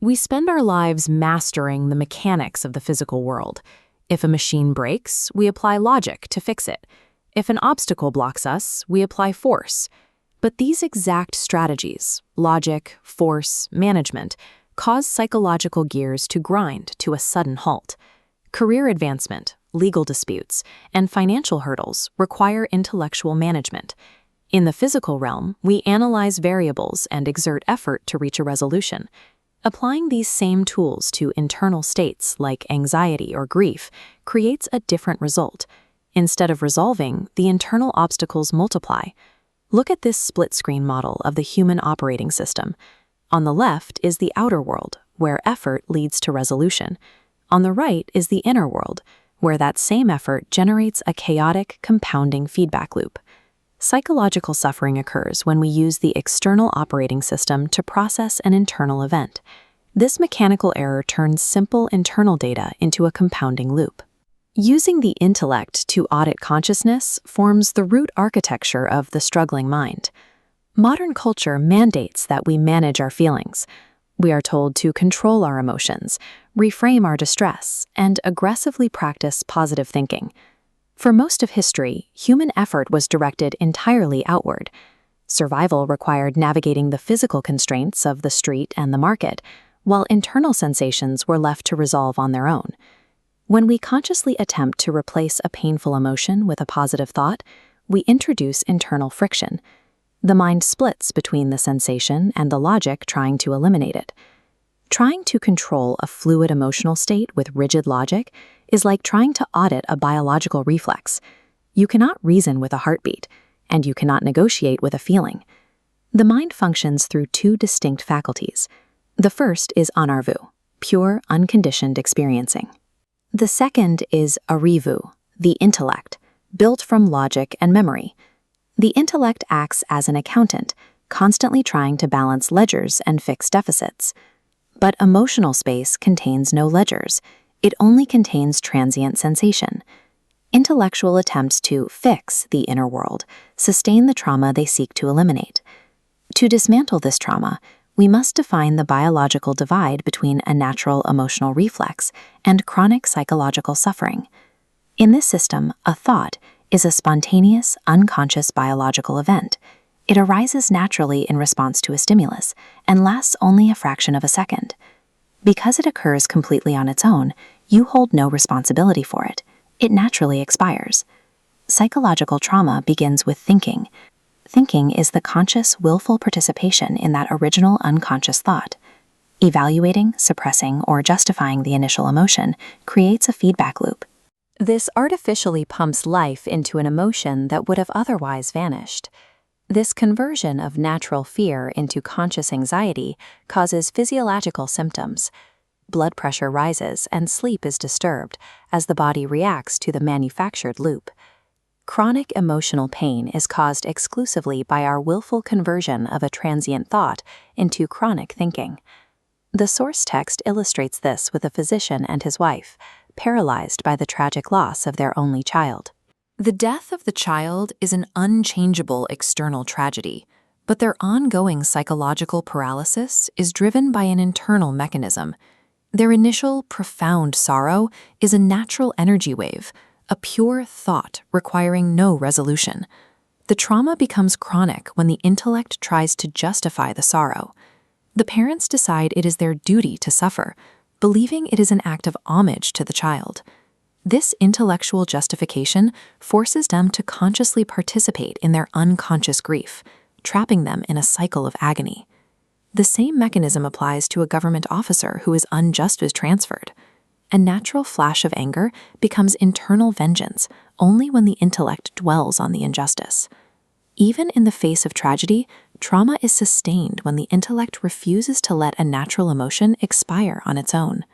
We spend our lives mastering the mechanics of the physical world. If a machine breaks, we apply logic to fix it. If an obstacle blocks us, we apply force. But these exact strategies, logic, force, management, cause psychological gears to grind to a sudden halt. Career advancement, legal disputes, and financial hurdles require intellectual management. In the physical realm, we analyze variables and exert effort to reach a resolution. Applying these same tools to internal states like anxiety or grief creates a different result. Instead of resolving, the internal obstacles multiply. Look at this split-screen model of the human operating system. On the left is the outer world, where effort leads to resolution. On the right is the inner world, where that same effort generates a chaotic, compounding feedback loop. Psychological suffering occurs when we use the external operating system to process an internal event. This mechanical error turns simple internal data into a compounding loop. Using the intellect to audit consciousness forms the root architecture of the struggling mind. Modern culture mandates that we manage our feelings. We are told to control our emotions, reframe our distress, and aggressively practice positive thinking. For most of history, human effort was directed entirely outward. Survival required navigating the physical constraints of the street and the market, while internal sensations were left to resolve on their own. When we consciously attempt to replace a painful emotion with a positive thought, we introduce internal friction. The mind splits between the sensation and the logic trying to eliminate it. Trying to control a fluid emotional state with rigid logic is like trying to audit a biological reflex. You cannot reason with a heartbeat, and you cannot negotiate with a feeling. The mind functions through two distinct faculties. The first is anarvu, pure, unconditioned experiencing. The second is arivu, the intellect, built from logic and memory. The intellect acts as an accountant, constantly trying to balance ledgers and fix deficits. But emotional space contains no ledgers. It only contains transient sensation. Intellectual attempts to fix the inner world sustain the trauma they seek to eliminate. To dismantle this trauma, we must define the biological divide between a natural emotional reflex and chronic psychological suffering. In this system, a thought is a spontaneous, unconscious biological event. It arises naturally in response to a stimulus and lasts only a fraction of a second. Because it occurs completely on its own, you hold no responsibility for it. It naturally expires. Psychological trauma begins with thinking. Thinking is the conscious, willful participation in that original unconscious thought. Evaluating, suppressing, or justifying the initial emotion creates a feedback loop. This artificially pumps life into an emotion that would have otherwise vanished. This conversion of natural fear into conscious anxiety causes physiological symptoms. Blood pressure rises and sleep is disturbed as the body reacts to the manufactured loop. Chronic emotional pain is caused exclusively by our willful conversion of a transient thought into chronic thinking. The source text illustrates this with a physician and his wife, paralyzed by the tragic loss of their only child. The death of the child is an unchangeable external tragedy, but their ongoing psychological paralysis is driven by an internal mechanism. Their initial, profound sorrow is a natural energy wave, a pure thought requiring no resolution. The trauma becomes chronic when the intellect tries to justify the sorrow. The parents decide it is their duty to suffer, believing it is an act of homage to the child. This intellectual justification forces them to consciously participate in their unconscious grief, trapping them in a cycle of agony. The same mechanism applies to a government officer who is unjustly transferred. A natural flash of anger becomes internal vengeance only when the intellect dwells on the injustice. Even in the face of tragedy, trauma is sustained when the intellect refuses to let a natural emotion expire on its own.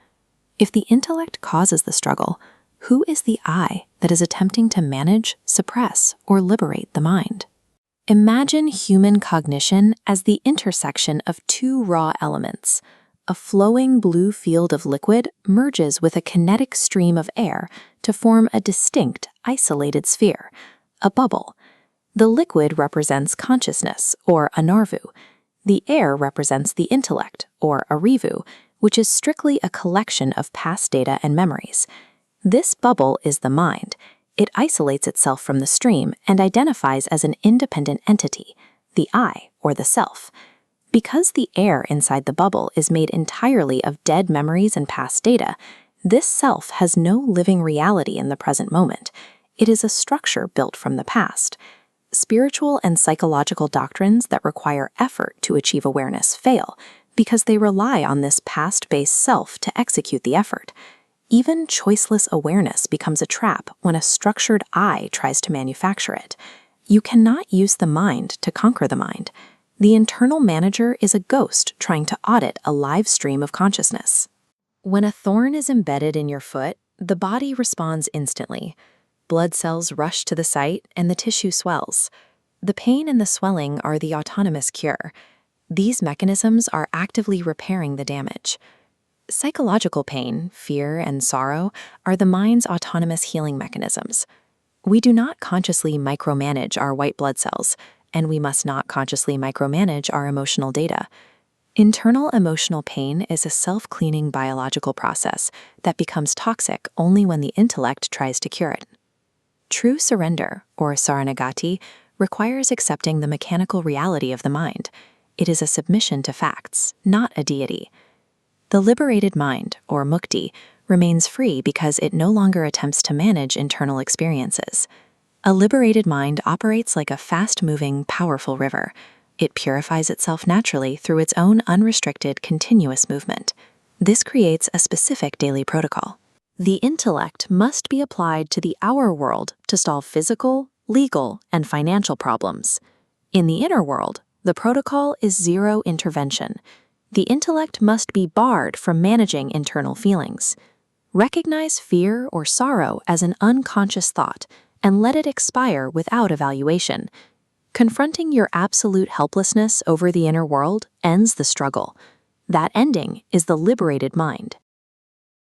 If the intellect causes the struggle, who is the I that is attempting to manage, suppress, or liberate the mind? Imagine human cognition as the intersection of two raw elements. A flowing blue field of liquid merges with a kinetic stream of air to form a distinct, isolated sphere, a bubble. The liquid represents consciousness, or anarvu. The air represents the intellect, or arivu, which is strictly a collection of past data and memories. This bubble is the mind. It isolates itself from the stream and identifies as an independent entity, the I, or the self. Because the air inside the bubble is made entirely of dead memories and past data, this self has no living reality in the present moment. It is a structure built from the past. Spiritual and psychological doctrines that require effort to achieve awareness fail because they rely on this past-based self to execute the effort. Even choiceless awareness becomes a trap when a structured I tries to manufacture it. You cannot use the mind to conquer the mind. The internal manager is a ghost trying to audit a live stream of consciousness. When a thorn is embedded in your foot, the body responds instantly. Blood cells rush to the site and the tissue swells. The pain and the swelling are the autonomous cure. These mechanisms are actively repairing the damage. Psychological pain, fear, and sorrow are the mind's autonomous healing mechanisms. We do not consciously micromanage our white blood cells, and we must not consciously micromanage our emotional data. Internal emotional pain is a self-cleaning biological process that becomes toxic only when the intellect tries to cure it. True surrender, or saranagati, requires accepting the mechanical reality of the mind. It is a submission to facts, not a deity. The liberated mind, or mukti, remains free because it no longer attempts to manage internal experiences. A liberated mind operates like a fast-moving, powerful river. It purifies itself naturally through its own unrestricted, continuous movement. This creates a specific daily protocol. The intellect must be applied to the outer world to solve physical, legal, and financial problems. In the inner world, the protocol is zero intervention. The intellect must be barred from managing internal feelings. Recognize fear or sorrow as an unconscious thought and let it expire without evaluation. Confronting your absolute helplessness over the inner world ends the struggle. That ending is the liberated mind.